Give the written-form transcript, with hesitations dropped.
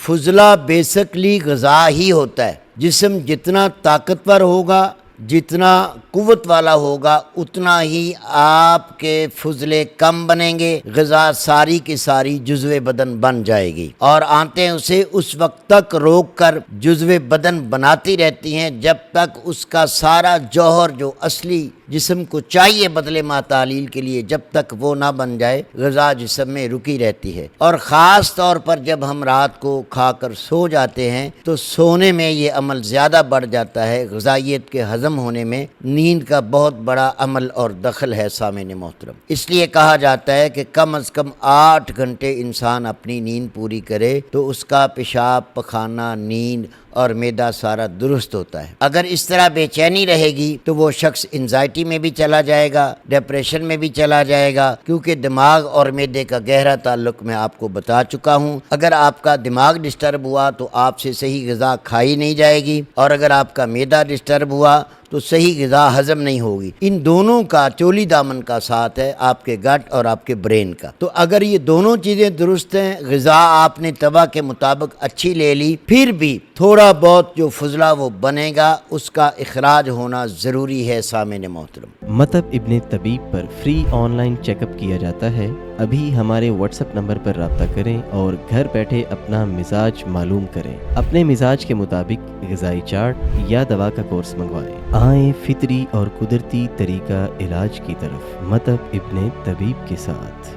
فضلہ بیسکلی غذا ہی ہوتا ہے۔ جسم جتنا طاقتور ہوگا، جتنا قوت والا ہوگا، اتنا ہی آپ کے فضلے کم بنیں گے، غذا ساری کی ساری جزو بدن بن جائے گی، اور آنتیں اسے اس وقت تک روک کر جزو بدن بناتی رہتی ہیں جب تک اس کا سارا جوہر جو اصلی جسم کو چاہیے بدلے ما تعلیل کے لیے، جب تک وہ نہ بن جائے غذا جسم میں رکی رہتی ہے۔ اور خاص طور پر جب ہم رات کو کھا کر سو جاتے ہیں تو سونے میں یہ عمل زیادہ بڑھ جاتا ہے، غذائیت کے ہضم ہونے میں نیند کا بہت بڑا عمل اور دخل ہے سامعین محترم۔ اس لیے کہا جاتا ہے کہ کم از کم 8 گھنٹے انسان اپنی نیند پوری کرے تو اس کا پیشاب، پخانہ، نیند اور معدہ سارا درست ہوتا ہے۔ اگر اس طرح بے چینی رہے گی تو وہ شخص انزائٹی میں بھی چلا جائے گا، ڈپریشن میں بھی چلا جائے گا، کیونکہ دماغ اور معدے کا گہرا تعلق میں آپ کو بتا چکا ہوں۔ اگر آپ کا دماغ ڈسٹرب ہوا تو آپ سے صحیح غذا کھائی نہیں جائے گی، اور اگر آپ کا معدہ ڈسٹرب ہوا تو صحیح غذا ہضم نہیں ہوگی۔ ان دونوں کا چولی دامن کا ساتھ ہے، آپ کے گٹ اور آپ کے برین کا۔ تو اگر یہ دونوں چیزیں درست ہیں، غذا آپ نے طبع کے مطابق اچھی لے لی، پھر بھی تھوڑا بہت جو فضلہ وہ بنے گا اس کا اخراج ہونا ضروری ہے سامعین محترم۔ مطب ابن طبیب پر free online check up کیا جاتا ہے۔ ابھی ہمارے واٹس ایپ نمبر پر رابطہ کریں اور گھر بیٹھے اپنا مزاج معلوم کریں۔ اپنے مزاج کے مطابق غذائی چارٹ یا دوا کا کورس منگوائیں۔ آئیں فطری اور قدرتی طریقہ علاج کی طرف، مطب ابن طبیب کے ساتھ۔